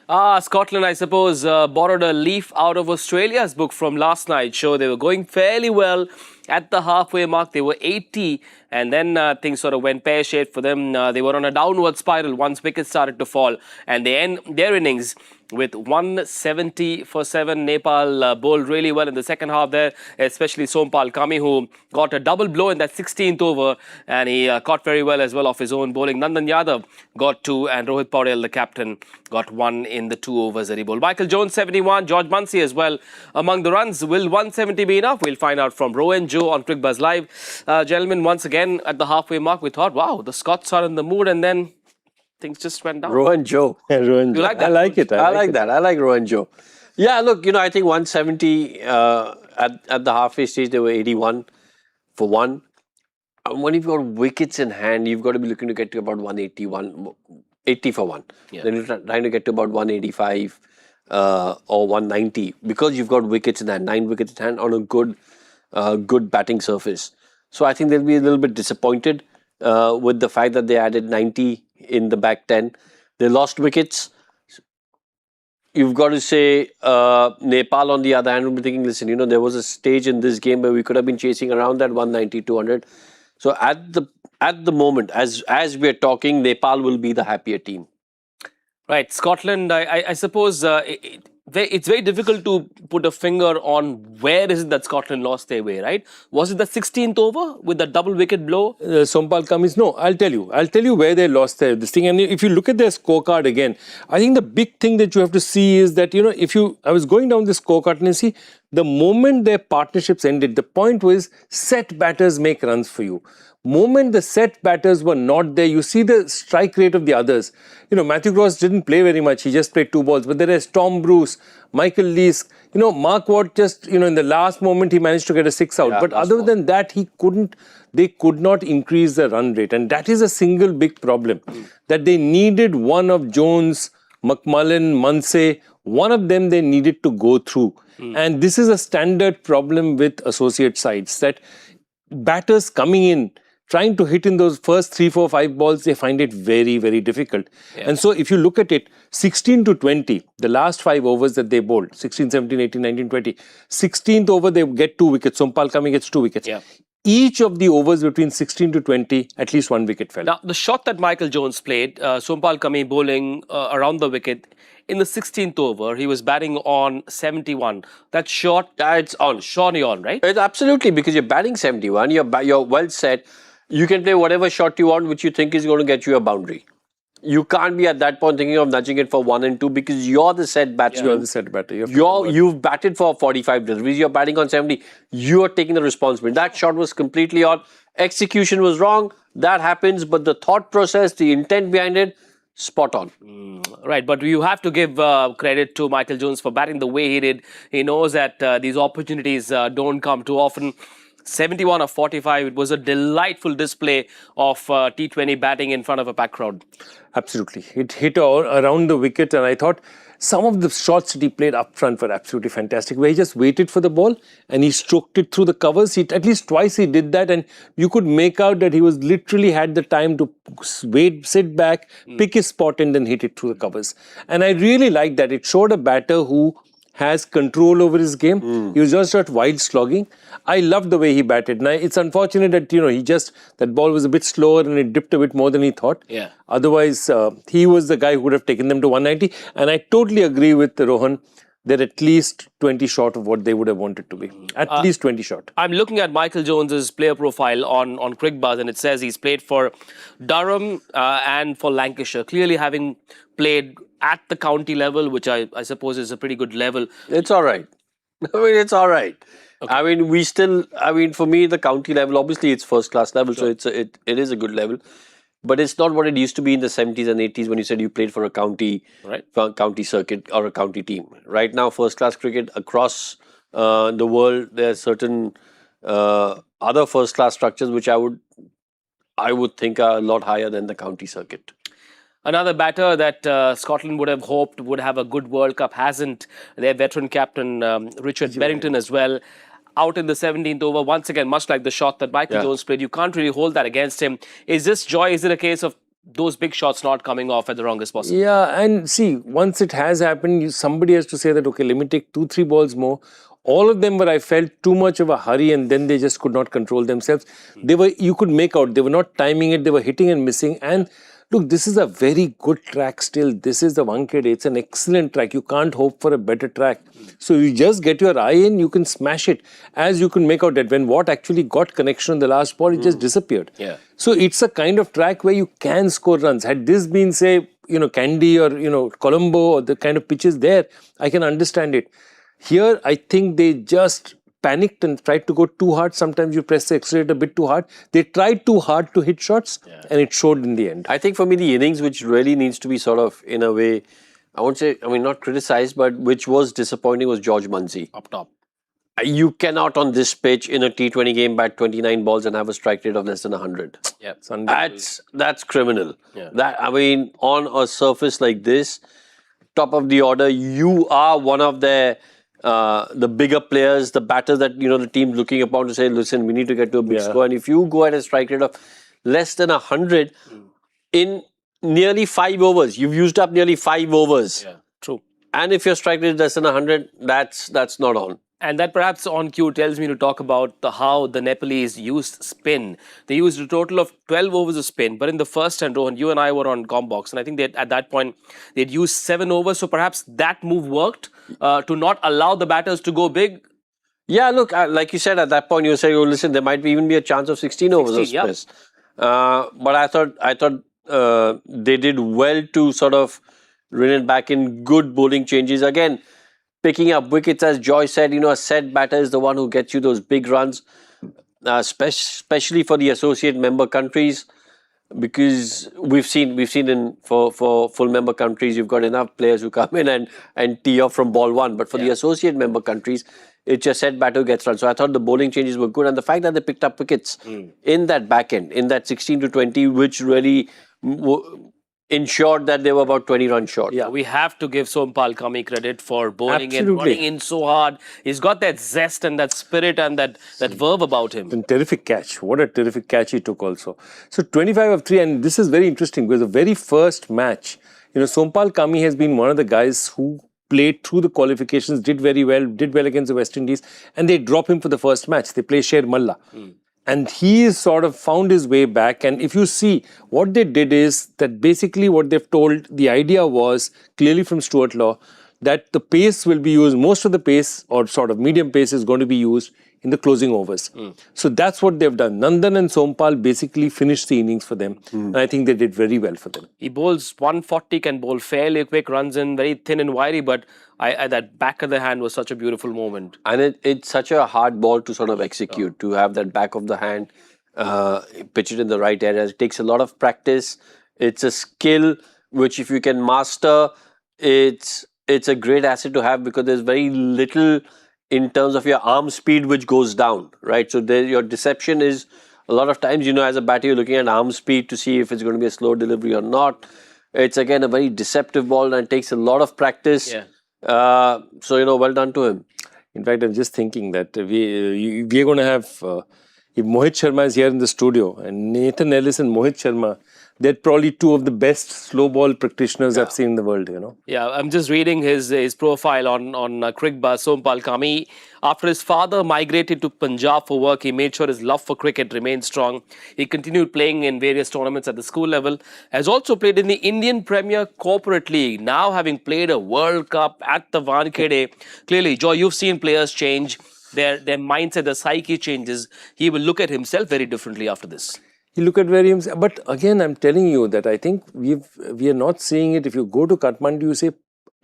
Scotland, I suppose, borrowed a leaf out of Australia's book from last night. So they were going fairly well at the halfway mark. They were 80, and then things sort of went pear-shaped for them. They were on a downward spiral once wickets started to fall, and they end their innings with 170 for 7. Nepal bowled really well in the second half there, especially Sompal Kami, who got a double blow in that 16th over, and he caught very well as well off his own bowling. Nandan Yadav got 2, and Rohit Paudel, the captain, got 1 in the 2 overs that he bowled. Michael Jones 71, George Munsey as well among the runs. Will 170 be enough? We'll find out from Rohan Joe on Cricbuzz Live. Gentlemen, once again at the halfway mark, we thought, wow, the Scots are in the mood, and then things just went down. Rohan Joe. Yeah, Rohan Joe. You like that? I like it. I like that. I like Rohan Joe. Yeah, look, I think 170 at the halfway stage, they were 81 for 1. And when you've got wickets in hand, you've got to be looking to get to about 80 for 1. Yeah. Then you're trying to get to about 185 or 190 because you've got wickets in hand, 9 wickets in hand on a good batting surface. So I think they'll be a little bit disappointed with the fact that they added 90 in the back 10. They lost wickets. You've got to say Nepal on the other hand will be thinking, listen, there was a stage in this game where we could have been chasing around that 190, 200. So at the moment, as we're talking, Nepal will be the happier team. Right, Scotland, I suppose it's very difficult to put a finger on where is it that Scotland lost their way, right? Was it the 16th over with the double wicket blow? Sompal Cummins, no, I'll tell you where they lost this thing. And if you look at their scorecard again, I think the big thing that you have to see is that, I was going down this scorecard and you see the moment their partnerships ended, the point was set batters make runs for you. Moment the set batters were not there, you see the strike rate of the others. Matthew Cross didn't play very much. He just played 2 balls. But there is Tom Bruce, Michael Leask. Mark Watt just, in the last moment, he managed to get a 6 out. Yeah, but other than that, they could not increase the run rate. And that is a single big problem. That they needed one of Jones, McMullen, Munsey. One of them they needed to go through. And this is a standard problem with associate sides. That batters coming in, trying to hit in those first 3, 4, 5 balls, they find it very, very difficult. Yeah. And so if you look at it, 16 to 20, the last 5 overs that they bowled, 16, 17, 18, 19, 20, 16th over they get 2 wickets. Sompal Kami gets 2 wickets. Yeah. Each of the overs between 16 to 20, at least 1 wicket fell. Now, the shot that Michael Jones played, Sompal Kami bowling around the wicket, in the 16th over, he was batting on 71. That shot, it's on, surely on, right? It's absolutely, because you're batting 71, you're well set. You can play whatever shot you want, which you think is going to get you a boundary. You can't be at that point thinking of nudging it for 1 and 2 because you're the set batsman. You're the set batter. You've batted for 45 deliveries. You're batting on 70. You're taking the responsibility. That shot was completely on. Execution was wrong. That happens. But the thought process, the intent behind it, spot on. Right, but you have to give credit to Michael Jones for batting the way he did. He knows that these opportunities don't come too often. 71 of 45, it was a delightful display of T20 batting in front of a packed crowd. Absolutely. It hit around the wicket, and I thought some of the shots that he played up front were absolutely fantastic, where he just waited for the ball and he stroked it through the covers. At least twice he did that, and you could make out that he was literally had the time to wait, sit back, pick his spot and then hit it through the covers. And I really liked that. It showed a batter who has control over his game. He was just not wild slogging. I loved the way he batted. Now, it's unfortunate that, that ball was a bit slower and it dipped a bit more than he thought. Yeah. Otherwise, he was the guy who would have taken them to 190. And I totally agree with Rohan. They're at least 20 short of what they would have wanted to be. At least 20 short. I'm looking at Michael Jones's player profile on Cricbuzz, and it says he's played for Durham and for Lancashire. Clearly having played at the county level, which I suppose is a pretty good level. It's all right. It's all right. Okay. For me, the county level, obviously it's first class level, sure. So it is a good level. But it's not what it used to be in the 70s and 80s when you said you played for a county, county circuit or a county team. Right now, first class cricket across the world, there are certain other first class structures which I would think are a lot higher than the county circuit. Another batter that Scotland would have hoped would have a good World Cup hasn't. Their veteran captain, Richard Berrington as well, out in the 17th over. Once again, much like the shot that Michael Jones played, you can't really hold that against him. Is this joy? Is it a case of those big shots not coming off at the wrongest possible. Yeah, and see, once it has happened, somebody has to say that, okay, let me take 2-3 balls more. All of them were, I felt, too much of a hurry, and then they just could not control themselves. You could make out, they were not timing it, they were hitting and missing. And look, this is a very good track still. This is the Wankhede. It's an excellent track. You can't hope for a better track. So you just get your eye in, you can smash it. As you can make out that when Watt actually got connection on the last ball, it just disappeared. Yeah. So it's a kind of track where you can score runs. Had this been, say, Kandy or, Colombo or the kind of pitches there, I can understand it. Here, I think they just panicked and tried to go too hard. Sometimes you press the accelerator a bit too hard. They tried too hard to hit shots, and it showed in the end. I think for me, the innings which really needs to be sort of, in a way, I won't say, not criticized, but which was disappointing was George Munsey. Up top. You cannot on this pitch in a T20 game bat 29 balls and have a strike rate of less than 100. Yeah. That's criminal. Yeah. On a surface like this, top of the order, you are one of the bigger players, the batters that the team's looking upon to say, listen, we need to get to a big score. And if you go at a strike rate of less than 100 in nearly 5 overs, you've used up nearly 5 overs. Yeah. True. And if your strike rate is less than 100, that's not on. And that perhaps on cue tells me to talk about how the Nepalese used spin. They used a total of 12 overs of spin. But in the first end, Rohan, you and I were on Combox. And I think at that point, they'd used 7 overs. So perhaps that move worked to not allow the batters to go big. Yeah, look, like you said, at that point, you were saying, oh, listen, there might even be a chance of 16 overs of space. But I thought they did well to sort of reel it back in good bowling changes. Again, picking up wickets, as Joy said, a set batter is the one who gets you those big runs, especially for the associate member countries, because we've seen for full member countries, you've got enough players who come in and tee off from ball 1. But for the associate member countries, it's a set batter who gets run. So I thought the bowling changes were good, and the fact that they picked up wickets in that back end, in that 16 to 20, which really ensured that they were about 20 runs short. Yeah, we have to give Sompal Kami credit for bowling in, running in so hard. He's got that zest and that spirit and that verve about him. And terrific catch. What a terrific catch he took also. So 25 of 3, and this is very interesting because the very first match, Sompal Kami has been one of the guys who played through the qualifications, did well against the West Indies, and they drop him for the first match. They play Sher Malla. And he sort of found his way back. And if you see, what they did is that basically what they've told, the idea was clearly from Stuart Law, that the pace will be used, most of the pace or sort of medium pace is going to be used in the closing overs. So that's what they've done. Nandan and Sompal basically finished the innings for them. And I think they did very well for them. He bowls 140, can bowl fairly quick, runs in very thin and wiry, but that back of the hand was such a beautiful moment. And it's such a hard ball to sort of execute, to have that back of the hand, pitch it in the right areas. It takes a lot of practice. It's a skill which if you can master, it's a great asset to have because there's very little in terms of your arm speed which goes down, right? So your deception is a lot of times, as a batter, you're looking at arm speed to see if it's going to be a slow delivery or not. It's again a very deceptive ball and it takes a lot of practice. Yeah. So, well done to him. In fact, I'm just thinking that we're going to have, if Mohit Sharma is here in the studio and Nathan Ellis and Mohit Sharma, they're probably 2 of the best slow ball practitioners I've seen in the world, Yeah, I'm just reading his profile on Cricbuzz. Sompal Kami, after his father migrated to Punjab for work, he made sure his love for cricket remained strong. He continued playing in various tournaments at the school level, has also played in the Indian Premier Corporate League, now having played a World Cup at the Wankhede. Clearly, Joy, you've seen players change, their mindset, their psyche changes. He will look at himself very differently after this. You look at Williams, but again, I'm telling you that I think we are not seeing it. If you go to Kathmandu, you say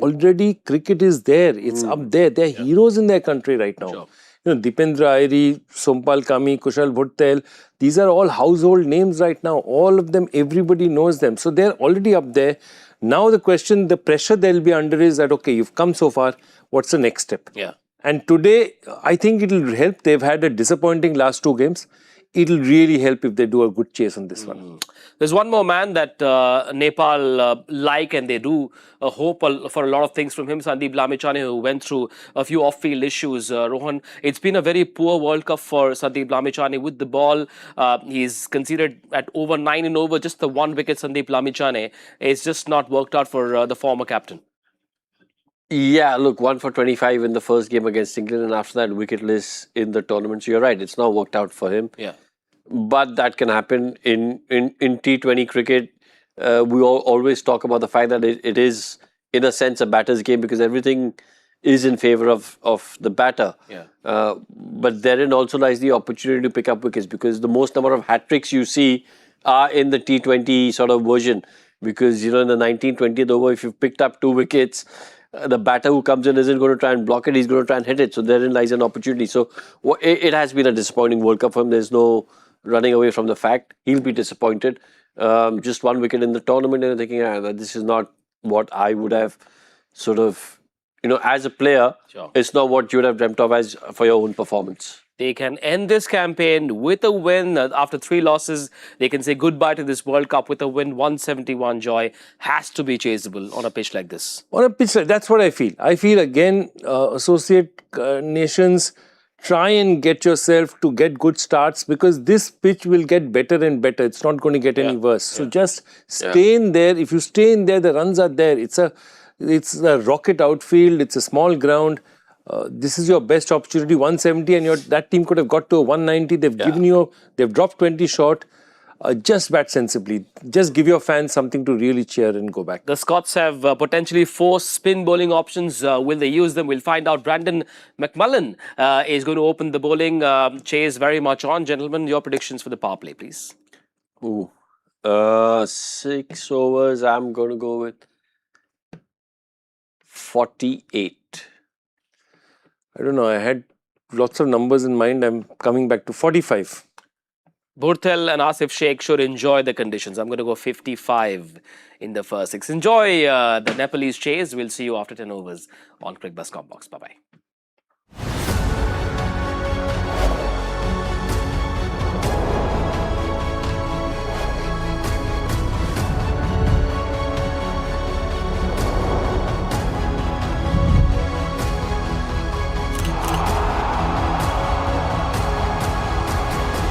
already cricket is there. It's up there. They're heroes in their country right now. Sure. Dipendra Airi, Sompal Kami, Kushal Bhuttel, these are all household names right now. All of them, everybody knows them. So they're already up there. Now the question, the pressure they'll be under is that, okay, you've come so far, what's the next step? Yeah. And today, I think it'll help. They've had a disappointing last 2 games. it'll really help if they do a good chase on this one. There's one more man that Nepal like, and they do hope for a lot of things from him, Sandeep Lamichhane, who went through a few off-field issues. Rohan, it's been a very poor World Cup for Sandeep Lamichhane with the ball. He's conceded at over 9 and over, just the 1 wicket. Sandeep Lamichhane, it's just not worked out for the former captain. Yeah, look, 1 for 25 in the first game against England, and after that, wicketless in the tournament. So you're right, it's not worked out for him. Yeah. But that can happen in T20 cricket. We always talk about the fact that it is, in a sense, a batter's game because everything is in favour of the batter. Yeah. But therein also lies the opportunity to pick up wickets because the most number of hat-tricks you see are in the T20 sort of version. Because, you know, in the 1920th over, if you've picked up 2 wickets, the batter who comes in isn't going to try and block it, he's going to try and hit it. So therein lies an opportunity. So it has been a disappointing World Cup for him. There's no running away from the fact. He'll be disappointed. Just 1 wicket in the tournament and thinking, this is not what I would have sort of, you know, as a player, Sure. It's not what you would have dreamt of as for your own performance. They can end this campaign with a win. After 3 losses, they can say goodbye to this World Cup with a win. 171 joy has to be chaseable on a pitch like this. On a pitch, that's what I feel. I feel again, associate nations, try and get yourself to get good starts because this pitch will get better and better. It's not going to get any worse. So just stay in there. If you stay in there, the runs are there. It's a rocket outfield. It's a small ground. This is your best opportunity. 170, and that team could have got to a 190. They've dropped 20 short. Just bat sensibly. Just give your fans something to really cheer and go back. The Scots have potentially 4 spin bowling options. Will they use them? We'll find out. Brandon McMullen is going to open the bowling. Chase very much on. Gentlemen, your predictions for the power play, please. 6 overs, I'm going to go with 48. I don't know. I had lots of numbers in mind. I'm coming back to 45. Bhurtel and Asif Sheikh should enjoy the conditions. I'm going to go 55 in the first 6. Enjoy the Nepalese chase. We'll see you after 10 overs on Cricbuzz Combox. Bye-bye.